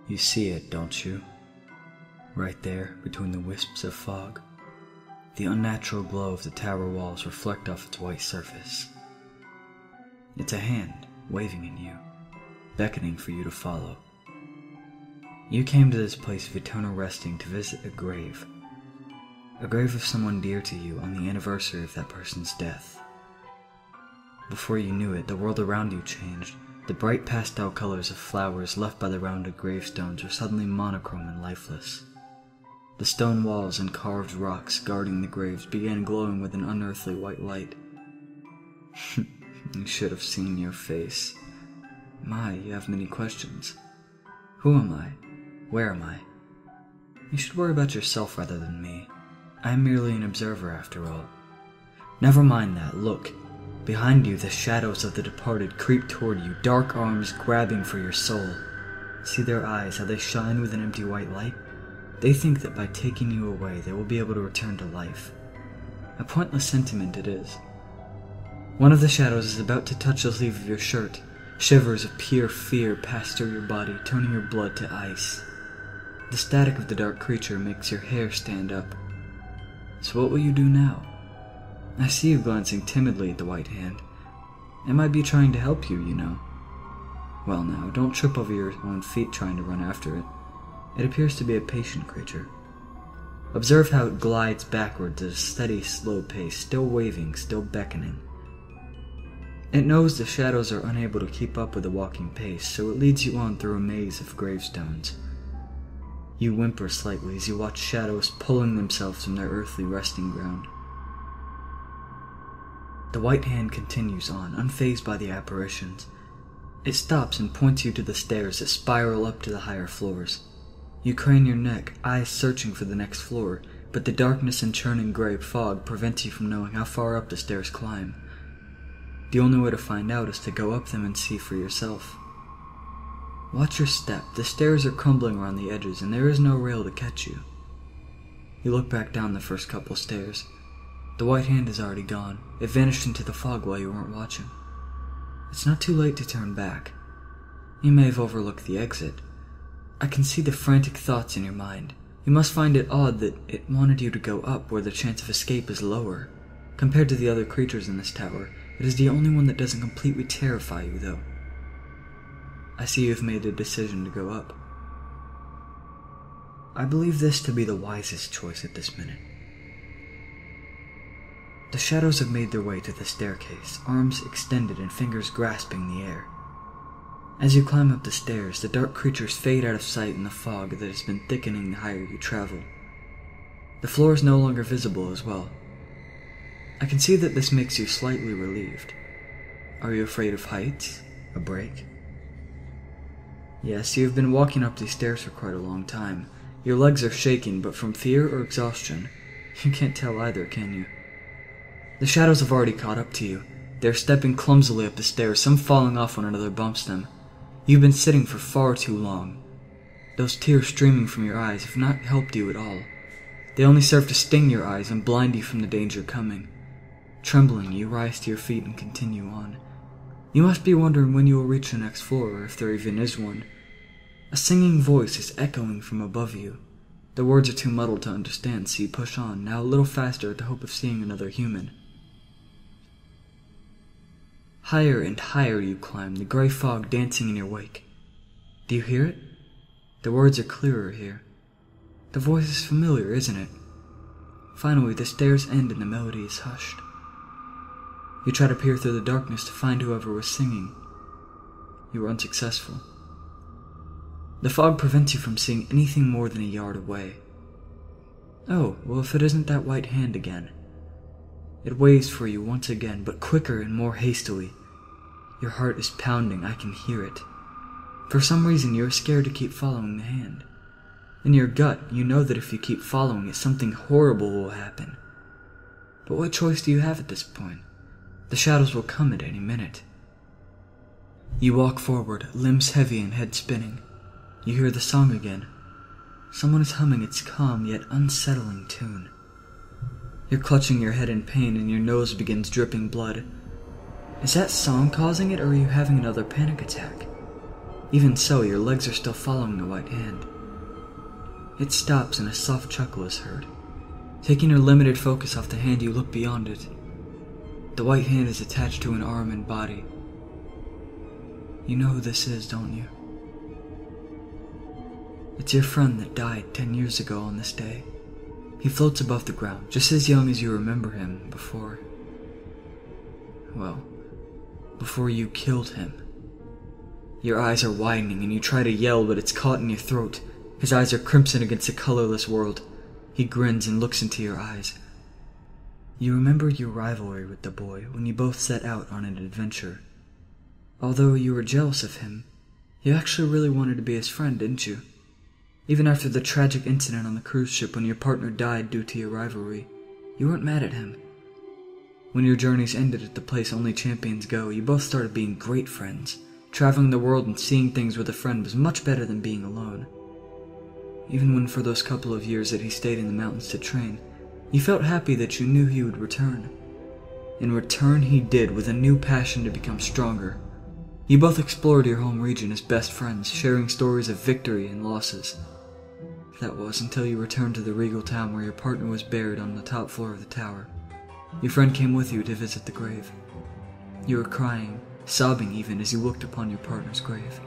You see it, don't you? Right there, between the wisps of fog. The unnatural glow of the tower walls reflect off its white surface. It's a hand waving at you, beckoning for you to follow. You came to this place of eternal resting to visit a grave of someone dear to you on the anniversary of that person's death. Before you knew it, the world around you changed. The bright pastel colors of flowers left by the rounded gravestones were suddenly monochrome and lifeless. The stone walls and carved rocks guarding the graves began glowing with an unearthly white light. You should have seen your face. My, you have many questions. Who am I? Where am I? You should worry about yourself rather than me. I am merely an observer after all. Never mind that, look. Behind you, the shadows of the departed creep toward you, dark arms grabbing for your soul. See their eyes, how they shine with an empty white light? They think that by taking you away, they will be able to return to life. A pointless sentiment it is. One of the shadows is about to touch the sleeve of your shirt. Shivers of pure fear pass through your body, turning your blood to ice. The static of the dark creature makes your hair stand up. So what will you do now? I see you glancing timidly at the white hand. It might be trying to help you, you know. Well now, don't trip over your own feet trying to run after it. It appears to be a patient creature. Observe how it glides backwards at a steady, slow pace, still waving, still beckoning. It knows the shadows are unable to keep up with the walking pace, so it leads you on through a maze of gravestones. You whimper slightly as you watch shadows pulling themselves from their earthly resting ground. The white hand continues on, unfazed by the apparitions. It stops and points you to the stairs that spiral up to the higher floors. You crane your neck, eyes searching for the next floor, but the darkness and churning gray fog prevents you from knowing how far up the stairs climb. The only way to find out is to go up them and see for yourself. Watch your step. The stairs are crumbling around the edges, and there is no rail to catch you. You look back down the first couple stairs. The white hand is already gone. It vanished into the fog while you weren't watching. It's not too late to turn back. You may have overlooked the exit. I can see the frantic thoughts in your mind. You must find it odd that it wanted you to go up where the chance of escape is lower. Compared to the other creatures in this tower, it is the only one that doesn't completely terrify you, though. I see you've made a decision to go up. I believe this to be the wisest choice at this minute. The shadows have made their way to the staircase, arms extended and fingers grasping the air. As you climb up the stairs, the dark creatures fade out of sight in the fog that has been thickening the higher you travel. The floor is no longer visible as well. I can see that this makes you slightly relieved. Are you afraid of heights? A break? Yes, you have been walking up these stairs for quite a long time. Your legs are shaking, but from fear or exhaustion, you can't tell either, can you? The shadows have already caught up to you. They're stepping clumsily up the stairs, some falling off when another bumps them. You've been sitting for far too long. Those tears streaming from your eyes have not helped you at all. They only serve to sting your eyes and blind you from the danger coming. Trembling, you rise to your feet and continue on. You must be wondering when you will reach the next floor, or if there even is one. A singing voice is echoing from above you. The words are too muddled to understand, so you push on, now a little faster at the hope of seeing another human. Higher and higher you climb, the gray fog dancing in your wake. Do you hear it? The words are clearer here. The voice is familiar, isn't it? Finally, the stairs end and the melody is hushed. You try to peer through the darkness to find whoever was singing. You were unsuccessful. The fog prevents you from seeing anything more than a yard away. Oh, well, if it isn't that white hand again. It waves for you once again, but quicker and more hastily. Your heart is pounding, I can hear it. For some reason, you are scared to keep following the hand. In your gut, you know that if you keep following it, something horrible will happen. But what choice do you have at this point? The shadows will come at any minute. You walk forward, limbs heavy and head spinning. You hear the song again. Someone is humming its calm yet unsettling tune. You're clutching your head in pain and your nose begins dripping blood. Is that song causing it, or are you having another panic attack? Even so, your legs are still following the white hand. It stops and a soft chuckle is heard. Taking your limited focus off the hand, you look beyond it. The white hand is attached to an arm and body. You know who this is, don't you? It's your friend that died 10 years ago on this day. He floats above the ground, just as young as you remember him before you killed him. Your eyes are widening and you try to yell, but it's caught in your throat. His eyes are crimson against a colorless world. He grins and looks into your eyes. You remember your rivalry with the boy when you both set out on an adventure. Although you were jealous of him, you actually really wanted to be his friend, didn't you? Even after the tragic incident on the cruise ship when your partner died due to your rivalry, you weren't mad at him. When your journeys ended at the place only champions go, you both started being great friends. Traveling the world and seeing things with a friend was much better than being alone. Even when for those couple of years that he stayed in the mountains to train, you felt happy that you knew he would return. In return, he did, with a new passion to become stronger. You both explored your home region as best friends, sharing stories of victory and losses. That was until you returned to the regal town where your partner was buried on the top floor of the tower. Your friend came with you to visit the grave. You were crying, sobbing even as you looked upon your partner's grave.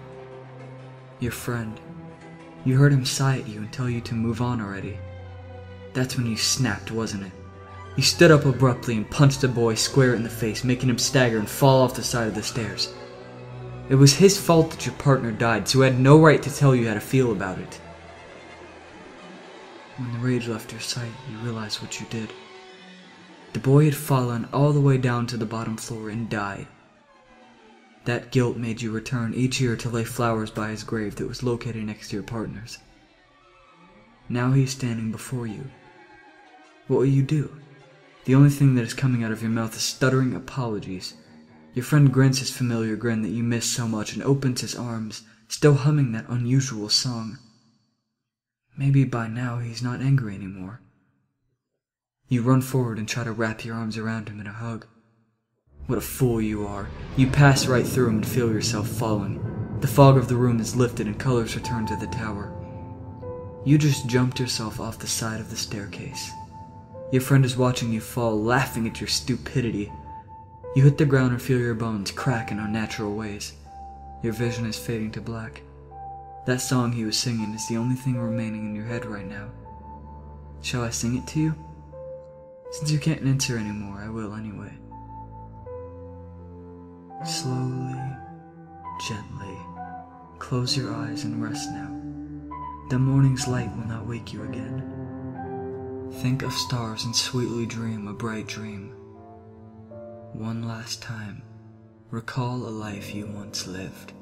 Your friend. You heard him sigh at you and tell you to move on already. That's when you snapped, wasn't it? You stood up abruptly and punched the boy square in the face, making him stagger and fall off the side of the stairs. It was his fault that your partner died, so he had no right to tell you how to feel about it. When the rage left your sight, you realized what you did. The boy had fallen all the way down to the bottom floor and died. That guilt made you return each year to lay flowers by his grave that was located next to your partner's. Now he is standing before you. What will you do? The only thing that is coming out of your mouth is stuttering apologies. Your friend grins his familiar grin that you miss so much and opens his arms, still humming that unusual song. Maybe by now he's not angry anymore. You run forward and try to wrap your arms around him in a hug. What a fool you are. You pass right through him and feel yourself falling. The fog of the room is lifted and colors return to the tower. You just jumped yourself off the side of the staircase. Your friend is watching you fall, laughing at your stupidity. You hit the ground and feel your bones crack in unnatural ways. Your vision is fading to black. That song he was singing is the only thing remaining in your head right now. Shall I sing it to you? Since you can't answer anymore, I will anyway. Slowly, gently, close your eyes and rest now. The morning's light will not wake you again. Think of stars and sweetly dream a bright dream. One last time, recall a life you once lived.